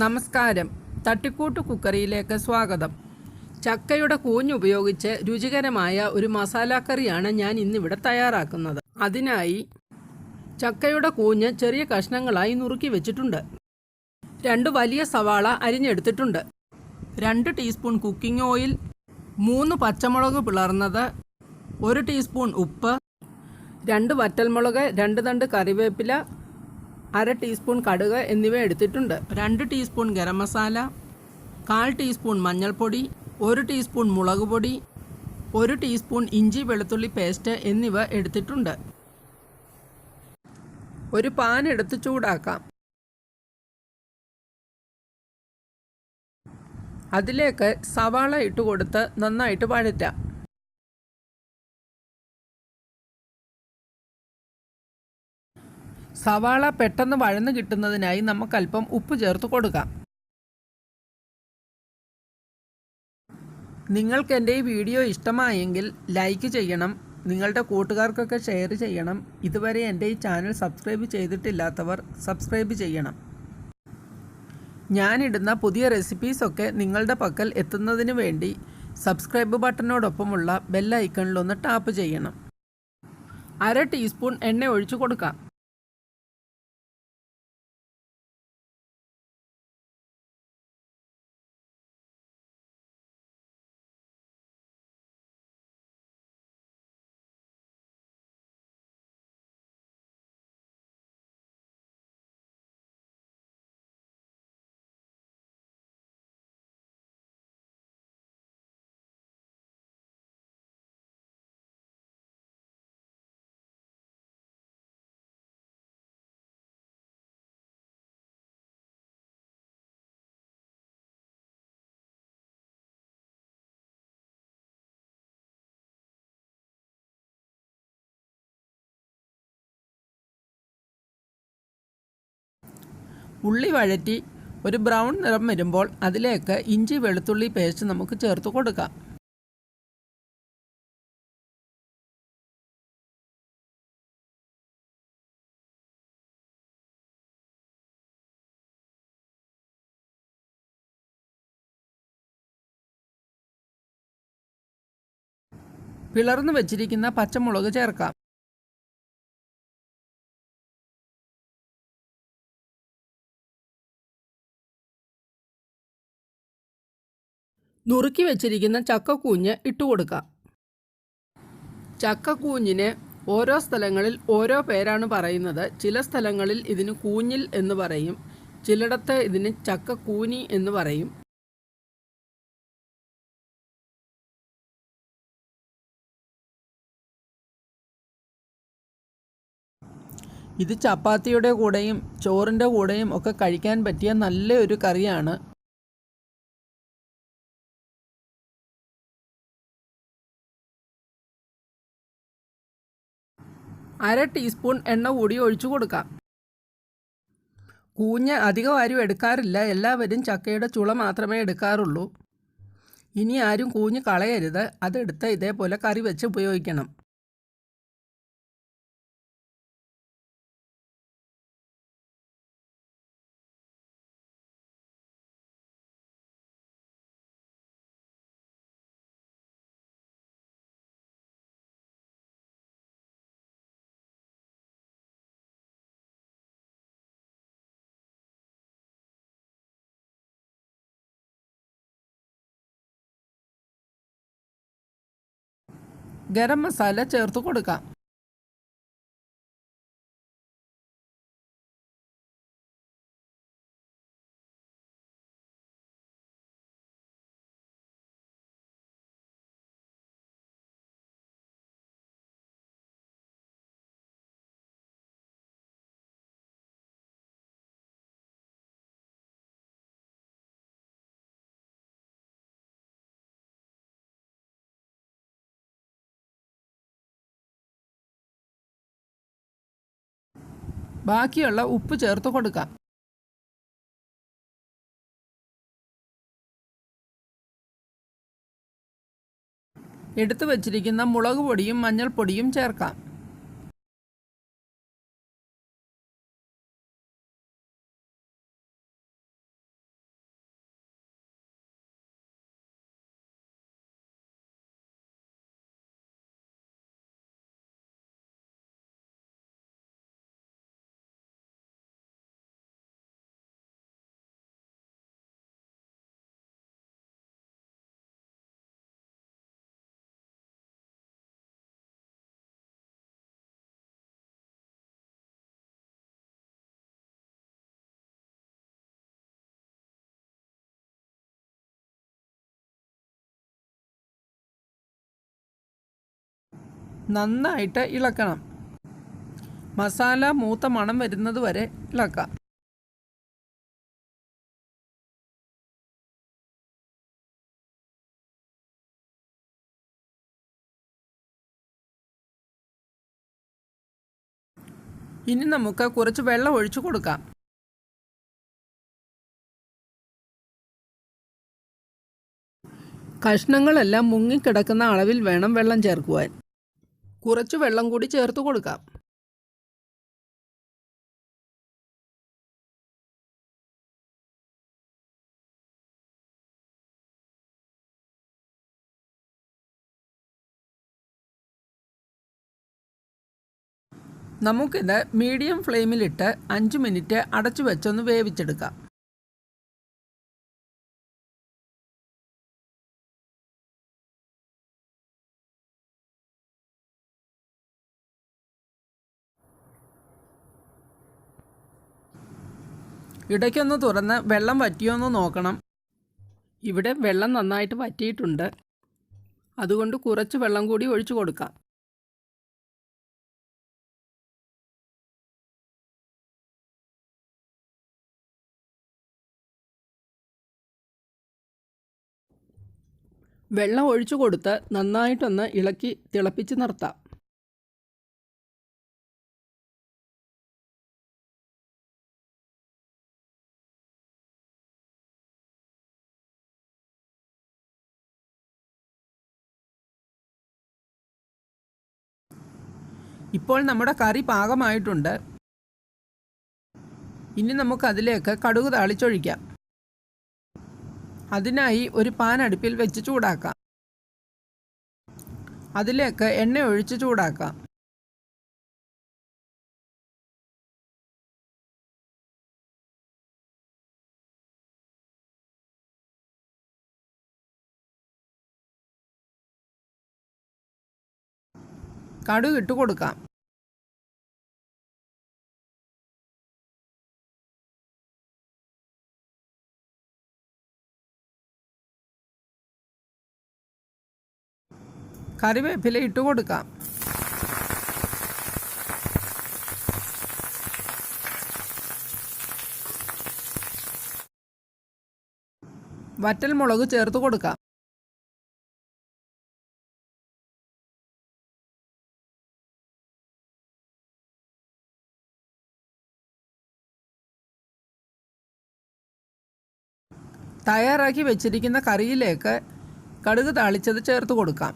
നമസ്കാരം. തട്ടിക്കൂട്ട് കുക്കറിയിലേക്ക് സ്വാഗതം. ചക്കയുടെ കൂഞ്ഞ് ഉപയോഗിച്ച് രുചികരമായ ഒരു മസാല കറിയാണ് ഞാൻ ഇന്നിവിടെ തയ്യാറാക്കുന്നത്. അതിനായി ചക്കയുടെ കൂഞ്ഞ് ചെറിയ കഷ്ണങ്ങളായി നുറുക്കി വെച്ചിട്ടുണ്ട്. 2 വലിയ സവാള അരിഞ്ഞെടുത്തിട്ടുണ്ട്. 2 ടീസ്പൂൺ കുക്കിംഗ് ഓയിൽ, 3 പച്ചമുളക് പിളർന്നത്, 1 ടീസ്പൂൺ ഉപ്പ്, 2 വറ്റൽമുളക്, 2 തണ്ട് കറിവേപ്പില, 1/2 ടീസ്പൂൺ കടുക് എന്നിവ എടുത്തിട്ടുണ്ട്. 2 ടീസ്പൂൺ ഗരം മസാല, 1/4 ടീസ്പൂൺ മഞ്ഞൾപ്പൊടി, 1 ടീസ്പൂൺ മുളക് പൊടി, 1 ടീസ്പൂൺ ഇഞ്ചി വെളുത്തുള്ളി പേസ്റ്റ് എന്നിവ എടുത്തിട്ടുണ്ട്. ഒരു പാൻ എടുത്ത് ചൂടാക്കാം. അതിലേക്ക് സവാള ഇട്ട് കൊടുത്ത് നന്നായിട്ട് വഴറ്റാം. സവാള പെട്ടെന്ന് വഴന്ന് കിട്ടുന്നതിനായി നമുക്ക് അല്പം ഉപ്പ് ചേർത്ത് കൊടുക്കാം. നിങ്ങൾക്ക് എൻ്റെ ഈ വീഡിയോ ഇഷ്ടമായെങ്കിൽ ലൈക്ക് ചെയ്യണം, നിങ്ങളുടെ കൂട്ടുകാർക്കൊക്കെ ഷെയർ ചെയ്യണം. ഇതുവരെ എൻ്റെ ഈ ചാനൽ സബ്സ്ക്രൈബ് ചെയ്തിട്ടില്ലാത്തവർ സബ്സ്ക്രൈബ് ചെയ്യണം. ഞാനിടുന്ന പുതിയ റെസിപ്പീസൊക്കെ നിങ്ങളുടെ പക്കൽ എത്തുന്നതിന് വേണ്ടി സബ്സ്ക്രൈബ് ബട്ടനോടൊപ്പമുള്ള ബെൽ ഐക്കണിലൊന്ന് ടാപ്പ് ചെയ്യണം. 1/2 ടീസ്പൂൺ എണ്ണ ഒഴിച്ചു കൊടുക്കാം. ഉള്ളി വഴറ്റി ഒരു ബ്രൗൺ നിറം വരുമ്പോൾ അതിലേക്ക് ഇഞ്ചി വെളുത്തുള്ളി പേസ്റ്റ് നമുക്ക് ചേർത്ത് കൊടുക്കാം. പിളർന്നു വെച്ചിരിക്കുന്ന പച്ചമുളക് ചേർക്കാം. നുറുക്കി വെച്ചിരിക്കുന്ന ചക്കക്കൂഞ്ഞ് ഇട്ടുകൊടുക്കാം. ചക്കക്കൂഞ്ഞിന് ഓരോ സ്ഥലങ്ങളിൽ ഓരോ പേരാണ് പറയുന്നത്. ചില സ്ഥലങ്ങളിൽ ഇതിന് കൂഞ്ഞിൽ എന്ന് പറയും, ചിലയിടത്ത് ഇതിന് ചക്കക്കൂനി എന്ന് പറയും. ഇത് ചപ്പാത്തിയുടെ കൂടെയും ചോറിൻ്റെ കൂടെയും ഒക്കെ കഴിക്കാൻ പറ്റിയ നല്ലൊരു കറിയാണ്. അര ടീസ്പൂൺ എണ്ണ കൂടി ഒഴിച്ചു കൊടുക്കാം. കൂഞ്ഞ് അധികം ആരും എടുക്കാറില്ല, എല്ലാവരും ചക്കയുടെ ചുള മാത്രമേ എടുക്കാറുള്ളൂ. ഇനി ആരും കൂഞ്ഞ് കളയരുത്, അതെടുത്ത് ഇതേപോലെ കറി വെച്ച് ഉപയോഗിക്കണം. ഗരം മസാല ചേർത്ത് കൊടുക്കാം. ബാക്കിയുള്ള ഉപ്പ് ചേർത്ത് കൊടുക്കാം. എടുത്തു വച്ചിരിക്കുന്ന മുളക് പൊടിയും മഞ്ഞൾപ്പൊടിയും ചേർക്കാം. നന്നായിട്ട് ഇളക്കണം. മസാല മൂത്ത മണം വരുന്നത് വരെ ഇളക്കാം. ഇനി നമുക്ക് കുറച്ച് വെള്ളം ഒഴിച്ചു കൊടുക്കാം. കഷ്ണങ്ങളെല്ലാം മുങ്ങിക്കിടക്കുന്ന അളവിൽ വേണം വെള്ളം ചേർക്കുവാൻ. കുറച്ച് വെള്ളം കൂടി ചേർത്ത് കൊടുക്കാം. നമുക്കിത് മീഡിയം ഫ്ലെയിമിലിട്ട് 5 മിനിറ്റ് അടച്ചു വെച്ചൊന്ന് വേവിച്ചെടുക്കാം. ഇടയ്ക്കൊന്ന് തുറന്ന് വെള്ളം വറ്റിയോന്ന് നോക്കണം. ഇവിടെ വെള്ളം നന്നായിട്ട് വറ്റിയിട്ടുണ്ട്. അതുകൊണ്ട് കുറച്ച് വെള്ളം കൂടി ഒഴിച്ചു കൊടുക്കാം. വെള്ളം ഒഴിച്ചു കൊടുത്ത് നന്നായിട്ടൊന്ന് ഇളക്കി തിളപ്പിച്ച് നിർത്താം. ഇപ്പോൾ നമ്മുടെ കറി പാകമായിട്ടുണ്ട്. ഇനി നമുക്കതിലേക്ക് കടുക് താളിച്ചൊഴിക്കാം. അതിനായി ഒരു പാൻ അടുപ്പിൽ വെച്ച് ചൂടാക്കാം. അതിലേക്ക് എണ്ണ ഒഴിച്ച് ചൂടാക്കാം. കടുക് ഇട്ട് കൊടുക്കാം. കറിവേപ്പില ഇട്ട് കൊടുക്കാം. വറ്റൽമുളക് ചേർത്ത് കൊടുക്കാം. തയ്യാറാക്കി വെച്ചിരിക്കുന്ന കറിയിലേക്ക് കടുക് താളിച്ചത് ചേർത്ത് കൊടുക്കാം.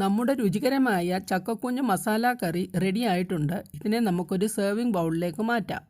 നമ്മുടെ രുചികരമായ ചക്കക്കുഞ്ഞ് മസാല കറി റെഡി ആയിട്ടുണ്ട്. ഇതിനെ നമുക്കൊരു സെർവിങ് ബൗളിലേക്ക് മാറ്റാം.